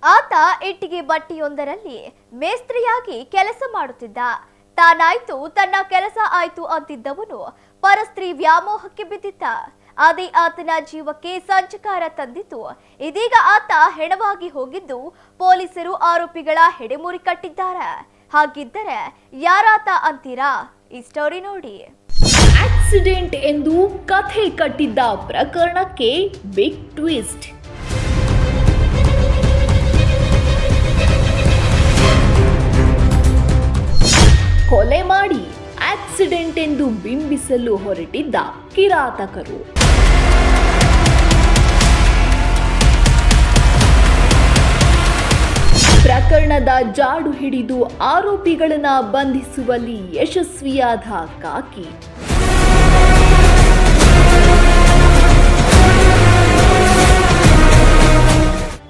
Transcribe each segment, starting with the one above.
ಆತ ಇಟ್ಟಿಗೆ ಬಟ್ಟಿಯೊಂದರಲ್ಲಿ ಮೇಸ್ತ್ರಿಯಾಗಿ ಕೆಲಸ ಮಾಡುತ್ತಿದ್ದ. ತಾನಾಯ್ತು ತನ್ನ ಕೆಲಸ ಆಯ್ತು ಅಂತಿದ್ದವನು ಪರಸ್ತ್ರೀ ವ್ಯಾಮೋಹಕ್ಕೆ ಬಿದ್ದಿದ್ದ. ಅದೇ ಆತನ ಜೀವಕ್ಕೆ ಸಂಚಕಾರ ತಂದಿತ್ತು. ಇದೀಗ ಆತ ಹೆಣವಾಗಿ ಹೋಗಿದ್ದು ಪೊಲೀಸರು ಆರೋಪಿಗಳ ಹೆಡೆಮುರಿ ಕಟ್ಟಿದ್ದಾರೆ. ಹಾಗಿದ್ದರೆ ಯಾರಾತ ಅಂತೀರಾ? ಈ ಸ್ಟೋರಿ ನೋಡಿ. ಆಕ್ಸಿಡೆಂಟ್ ಎಂದು ಕಥೆ ಕಟ್ಟಿದ್ದ ಪ್ರಕರಣಕ್ಕೆ ಬಿಗ್ ಟ್ವಿಸ್ಟ್. ಕೊಲೆ ಮಾಡಿ ಆಕ್ಸಿಡೆಂಟ್ ಎಂದು ಬಿಂಬಿಸಲು ಹೊರಟಿದ್ದ ಕಿರಾತಕರು. ಪ್ರಕರಣದ ಜಾಡು ಹಿಡಿದು ಆರೋಪಿಗಳನ್ನ ಬಂಧಿಸುವಲ್ಲಿ ಯಶಸ್ವಿಯಾದ ಕಾಕಿ.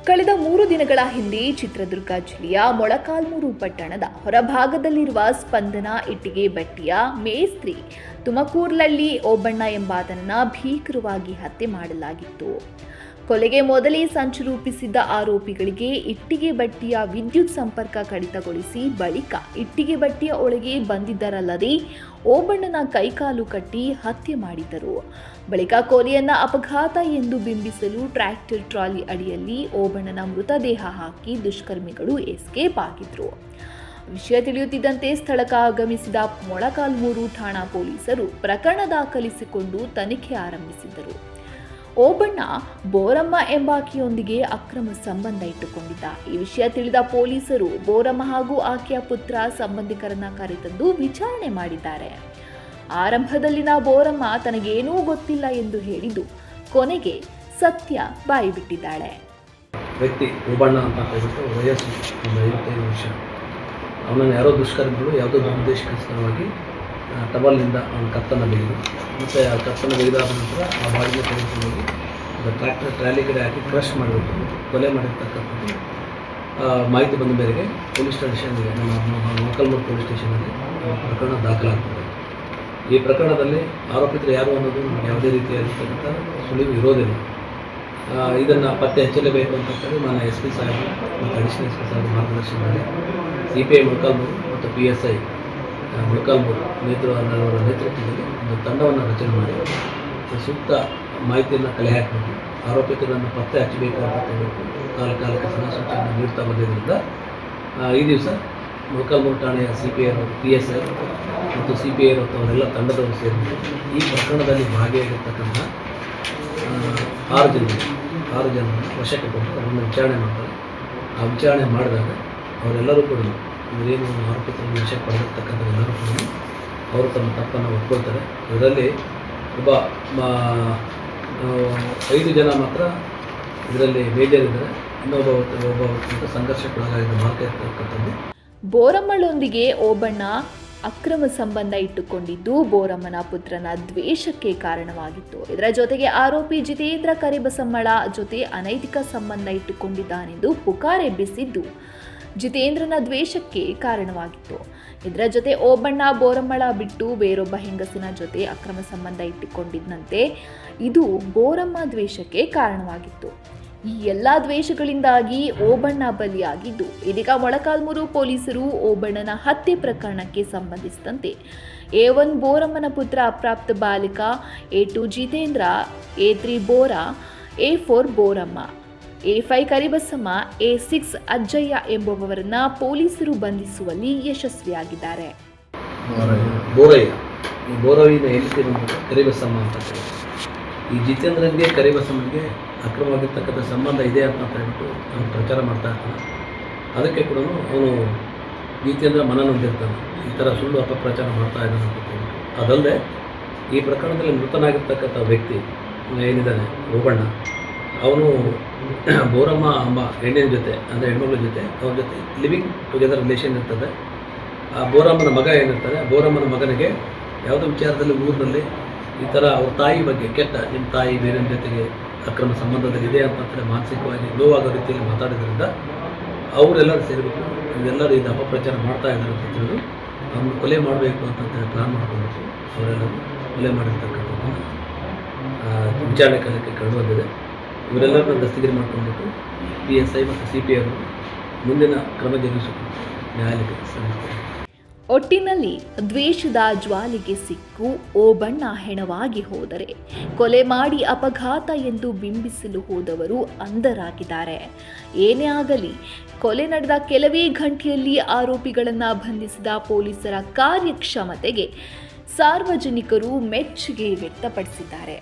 ಕಳೆದ 3 ದಿನಗಳ ಹಿಂದೆ ಚಿತ್ರದುರ್ಗ ಜಿಲ್ಲೆಯ ಮೊಳಕಾಲ್ಮೂರು ಪಟ್ಟಣದ ಹೊರಭಾಗದಲ್ಲಿರುವ ಸ್ಪಂದನ ಇಟ್ಟಿಗೆ ಬಟ್ಟಿಯ ಮೇಸ್ತ್ರಿ ತುಮಕೂರ್ಲಲ್ಲಿ ಓಬಣ್ಣ ಎಂಬಾತನನ್ನ ಭೀಕರವಾಗಿ ಹತ್ಯೆ ಮಾಡಲಾಗಿತ್ತು. ಕೊಲೆಗೆ ಮೊದಲೇ ಸಂಚು ರೂಪಿಸಿದ್ದ ಆರೋಪಿಗಳಿಗೆ ಇಟ್ಟಿಗೆ ಬಟ್ಟಿಯ ವಿದ್ಯುತ್ ಸಂಪರ್ಕ ಕಡಿತಗೊಳಿಸಿ ಬಳಿಕ ಇಟ್ಟಿಗೆ ಬಟ್ಟಿಯ ಒಳಗೆ ಬಂದಿದ್ದರಲ್ಲದೆ ಓಬಣ್ಣನ ಕೈಕಾಲು ಕಟ್ಟಿ ಹತ್ಯೆ ಮಾಡಿದ್ದರು. ಬಳಿಕ ಕೊಲೆಯನ್ನ ಅಪಘಾತ ಎಂದು ಬಿಂಬಿಸಲು ಟ್ರ್ಯಾಕ್ಟರ್ ಟ್ರಾಲಿ ಅಡಿಯಲ್ಲಿ ಓಬಣ್ಣನ ಮೃತದೇಹ ಹಾಕಿ ದುಷ್ಕರ್ಮಿಗಳು ಎಸ್ಕೇಪ್ ಆಗಿದ್ರು. ವಿಷಯ ತಿಳಿಯುತ್ತಿದ್ದಂತೆ ಸ್ಥಳಕ್ಕೆ ಆಗಮಿಸಿದ ಮೊಳಕಾಲ್ಮೂರು ಠಾಣಾ ಪೊಲೀಸರು ಪ್ರಕರಣ ದಾಖಲಿಸಿಕೊಂಡು ತನಿಖೆ ಆರಂಭಿಸಿದರು. ಓಬಣ್ಣ ಬೋರಮ್ಮ ಎಂಬಾಕೆಯೊಂದಿಗೆ ಅಕ್ರಮ ಸಂಬಂಧ ಇಟ್ಟುಕೊಂಡಿದ್ದ. ಈ ವಿಷಯ ತಿಳಿದ ಪೊಲೀಸರು ಬೋರಮ್ಮ ಹಾಗೂ ಆಕೆಯ ಪುತ್ರ ಸಂಬಂಧಿಕರನ್ನ ಕರೆತಂದು ವಿಚಾರಣೆ ಮಾಡಿದ್ದಾರೆ. ಆರಂಭದಲ್ಲಿನ ಬೋರಮ್ಮ ತನಗೇನೂ ಗೊತ್ತಿಲ್ಲ ಎಂದು ಹೇಳಿದ್ದು ಕೊನೆಗೆ ಸತ್ಯ ಬಾಯಿಬಿಟ್ಟಿದ್ದಾಳೆ. ವ್ಯಕ್ತಿ ಓಬಣ್ಣ ಅಂತ ಹೇಳ್ಬಿಟ್ಟು ವಯಸ್ಸು 55 ವರ್ಷ. ಅವನನ್ನು ಯಾರೋ ದುಷ್ಕರ್ಮಿಗಳು ಯಾವುದೋ ದುರುದ್ದೇಶಕರವಾಗಿ ಟವಲ್ನಿಂದ ಅವನ ಕತ್ತನ್ನು ಬಿಗಿದು ಮತ್ತು ಆ ಕತ್ತನ್ನು ಬಿಗಿದಾದ ನಂತರ ಆ ಬಾಡಿಗೆ ತೆಗೆದುಕೊಂಡು ಟ್ರ್ಯಾಕ್ಟರ್ ಟ್ರಾಲಿ ಕಡೆ ಹಾಕಿ ಕ್ರಶ್ ಮಾಡಿಬಿಟ್ಟು ಕೊಲೆ ಮಾಡಿರ್ತಕ್ಕಂಥದ್ದು ಮಾಹಿತಿ ಬಂದ ಮೇರೆಗೆ ಪೊಲೀಸ್ ಸ್ಟೇಷನ್ಗೆ ನಮ್ಮ ಮೊಳಕಾಲ್ಮೂರು ಪೊಲೀಸ್ ಸ್ಟೇಷನಲ್ಲಿ ಪ್ರಕರಣ ದಾಖಲಾಗ್ತದೆ. ಈ ಪ್ರಕರಣದಲ್ಲಿ ಆರೋಪಿತರು ಯಾರು ಅನ್ನೋದು ನಮಗೆ ಯಾವುದೇ ರೀತಿಯಾಗಿರ್ತಕ್ಕಂಥ ಸುಳಿವು ಇರೋದಿಲ್ಲ. ಇದನ್ನು ಪತ್ತೆ ಹಚ್ಚಲೇಬೇಕು ಅಂತೇಳಿ ನಾನು ಎಸ್ ಪಿ ಸಾಹೇಬ್ ಮತ್ತು ಅಡಿಷನಲ್ ಎಸ್ ಪಿ ಸಾಹೇಬ್ ಮಾರ್ಗದರ್ಶನದಲ್ಲಿ CPI ಮೊಳಕಾಲ್ಮೂರು ಮತ್ತು PSI ಮೊಳಕಾಲ್ಮೂರು ಅವರ ನೇತೃತ್ವದಲ್ಲಿ ಒಂದು ತಂಡವನ್ನು ರಚನೆ ಮಾಡಿ ಸೂಕ್ತ ಮಾಹಿತಿಯನ್ನು ಕಲೆ ಹಾಕಬೇಕು, ಆರೋಪಿತರನ್ನು ಪತ್ತೆ ಹಚ್ಚಬೇಕು ಅಂತ ಹೇಳಬೇಕು ಕಾಲಕ್ಕೆ ಸೂಚನೆ ನೀಡ್ತಾ ಬಂದಿದ್ದರಿಂದ ಈ ದಿವಸ ಮೊಳಕಾಲ್ಮೂರು ಠಾಣೆಯ CPI PSI ಮತ್ತು CPI ಅವರೆಲ್ಲ ತಂಡದವರು ಸೇರಿಕೊಂಡು ಈ ಪ್ರಕರಣದಲ್ಲಿ ಭಾಗಿಯಾಗಿರ್ತಕ್ಕಂಥ 6 ಜನರನ್ನು ವಶಕ್ಕೆ ಕೊಟ್ಟು ಅವರನ್ನು ವಿಚಾರಣೆ ಮಾಡ್ತಾರೆ. ಆ ವಿಚಾರಣೆ ಮಾಡಿದಾಗ ಅವರೆಲ್ಲರೂ ಕೂಡ ಇವರೇನು ಆರೋಪಿತರನ್ನು ವಶಕ್ಕೆ ಪಡೆದಿರ್ತಕ್ಕಂಥ ಎಲ್ಲರೂ ಕೂಡ ಅವರು ತಮ್ಮ ತಪ್ಪನ್ನು ಒಪ್ಕೊಳ್ತಾರೆ. ಇದರಲ್ಲಿ ಒಬ್ಬ 5 ಜನ ಮಾತ್ರ ಇದರಲ್ಲಿ ಮೇಜರ್ ಇದ್ದಾರೆ. ಒಬ್ಬ ಸಂಘರ್ಷಕ್ಕೊಳಗಾಗಿದ್ದ ಮಾರ್ಗ ಇರ್ತಕ್ಕಂಥದ್ದು. ಬೋರಮ್ಮಳೊಂದಿಗೆ ಓಬಣ್ಣ ಅಕ್ರಮ ಸಂಬಂಧ ಇಟ್ಟುಕೊಂಡಿದ್ದು ಬೋರಮ್ಮನ ಪುತ್ರನ ದ್ವೇಷಕ್ಕೆ ಕಾರಣವಾಗಿತ್ತು. ಇದರ ಜೊತೆಗೆ ಆರೋಪಿ ಜಿತೇಂದ್ರ ಕರಿಬಸಮ್ಮಳ ಜೊತೆ ಅನೈತಿಕ ಸಂಬಂಧ ಇಟ್ಟುಕೊಂಡಿದ್ದಾನೆಂದು ಪುಕಾರೆಬ್ಬಿಸಿದ್ದು ಜಿತೇಂದ್ರನ ದ್ವೇಷಕ್ಕೆ ಕಾರಣವಾಗಿತ್ತು. ಇದರ ಜೊತೆ ಓಬಣ್ಣ ಬೋರಮ್ಮಳ ಬಿಟ್ಟು ಬೇರೊಬ್ಬ ಹೆಂಗಸಿನ ಜೊತೆ ಅಕ್ರಮ ಸಂಬಂಧ ಇಟ್ಟುಕೊಂಡಿದ್ದಂತೆ ಇದು ಬೋರಮ್ಮ ದ್ವೇಷಕ್ಕೆ ಕಾರಣವಾಗಿತ್ತು. ಈ ಎಲ್ಲ ದ್ವೇಷಗಳಿಂದಾಗಿ ಓಬಣ್ಣ ಬಲಿಯಾಗಿದ್ದು ಇದೀಗ ಮೊಳಕಾಲ್ಮೂರು ಪೊಲೀಸರು ಓಬಣ್ಣನ ಹತ್ಯೆ ಪ್ರಕರಣಕ್ಕೆ ಸಂಬಂಧಿಸಿದಂತೆ A1 ಬೋರಮ್ಮನ ಪುತ್ರ ಅಪ್ರಾಪ್ತ ಬಾಲಿಕ, A2 ಜಿತೇಂದ್ರ, A3 ಬೋರ, A4 Boramma, A5 Karibasamma, A6 ಅಜ್ಜಯ್ಯ ಎಂಬುವವರನ್ನ ಪೊಲೀಸರು ಬಂಧಿಸುವಲ್ಲಿ ಯಶಸ್ವಿಯಾಗಿದ್ದಾರೆ. ಬೋರವಿನ ಹೆಂಡತಿ ಕರಿಬಸಮ್ಮ ಅಂತ ಹೇಳಿ ಈ ಜಿತೇಂದ್ರನಿಗೆ ಕರಿಬಸಮ್ಮನಿಗೆ ಅಕ್ರಮವಾಗಿರ್ತಕ್ಕಂಥ ಸಂಬಂಧ ಇದೆ ಅಂತ ಹೇಳ್ಬಿಟ್ಟು ಅವನು ಪ್ರಚಾರ ಮಾಡ್ತಾ ಇರ್ತಾನೆ. ಅದಕ್ಕೆ ಕೂಡ ಅವನು ಜಿತೇಂದ್ರ ಮನನೊಂದಿರ್ತಾನೆ, ಈ ಥರ ಸುಳ್ಳು ಅಪಪ್ರಚಾರ ಮಾಡ್ತಾ ಇದ್ದಾನೆ ಅಂತ ಹೇಳ್ಬಿಟ್ಟು. ಅದಲ್ಲದೆ ಈ ಪ್ರಕರಣದಲ್ಲಿ ಮೃತನಾಗಿರ್ತಕ್ಕಂಥ ವ್ಯಕ್ತಿ ಏನಿದ್ದಾನೆ ಓಬಣ್ಣ, ಅವನು ಬೋರಮ್ಮ ಎಂಬ ಹೆಣ್ಣಿನ ಜೊತೆ ಅಂದರೆ ಹೆಣ್ಮಗಳ ಜೊತೆ ಅವ್ರ ಜೊತೆ ಲಿವಿಂಗ್ ಟುಗೆದರ್ ರಿಲೇಷನ್ ಇರ್ತದೆ. ಆ ಬೋರಮ್ಮನ ಮಗ ಏನಿರ್ತಾರೆ, ಬೋರಮ್ಮನ ಮಗನಿಗೆ ಯಾವುದೋ ವಿಚಾರದಲ್ಲಿ ಊರಿನಲ್ಲಿ ಈ ಥರ ಅವ್ರ ತಾಯಿ ಬಗ್ಗೆ ನಿಮ್ಮ ತಾಯಿ ಬೇರೆ ಜೊತೆಗೆ ಅಕ್ರಮ ಸಂಬಂಧದಲ್ಲಿದೆ ಅಂತಂದರೆ ಮಾನಸಿಕವಾಗಿ ನೋವಾಗೋ ರೀತಿಯಲ್ಲಿ ಮಾತಾಡೋದ್ರಿಂದ ಅವರೆಲ್ಲರೂ ಸೇರಿಬಿಟ್ಟು ಇದೆಲ್ಲರೂ ಇದು ಅಪಪ್ರಚಾರ ಮಾಡ್ತಾ ಇದ್ದಾರೆ ಅಂತ ತಿಳಿದು ಅವ್ರನ್ನ ಕೊಲೆ ಮಾಡಬೇಕು ಅಂತಂತೇಳಿ ಪ್ಲಾನ್ ಮಾಡ್ಕೊಂಡ್ಬಿಟ್ಟು ಅವರೆಲ್ಲರೂ ಕೊಲೆ ಮಾಡಿರ್ತಕ್ಕಂಥದ್ದನ್ನು ವಿಚಾರಣೆ ಕಾಲಕ್ಕೆ ಕಂಡು ಬಂದಿದೆ. ಇವರೆಲ್ಲರನ್ನ ದಸ್ತಗಿರಿ ಮಾಡಿಕೊಂಡ್ಬಿಟ್ಟು PSI ಮತ್ತು CPI ಅವರು ಮುಂದಿನ ಕ್ರಮ ಜರುಗಿಸಿಕೊಂಡು ನ್ಯಾಯಾಲಯಕ್ಕೆ ಸಲ್ಲಿಸ್ತಾರೆ. ಒಟ್ಟಿನಲ್ಲಿ ದ್ವೇಷದ ಜ್ವಾಲೆಗೆ ಸಿಕ್ಕು ಓಬಣ್ಣ ಹೆಣವಾಗಿ ಹೋದರೆ ಕೊಲೆ ಮಾಡಿ ಅಪಘಾತ ಎಂದು ಬಿಂಬಿಸಲು ಹೋದವರು ಅಂಧರಾಗಿದ್ದಾರೆ. ಏನೇ ಆಗಲಿ, ಕೊಲೆ ನಡೆದ ಕೆಲವೇ ಗಂಟೆಯಲ್ಲಿ ಆರೋಪಿಗಳನ್ನು ಬಂಧಿಸಿದ ಪೊಲೀಸರ ಕಾರ್ಯಕ್ಷಮತೆಗೆ ಸಾರ್ವಜನಿಕರು ಮೆಚ್ಚುಗೆ ವ್ಯಕ್ತಪಡಿಸಿದ್ದಾರೆ.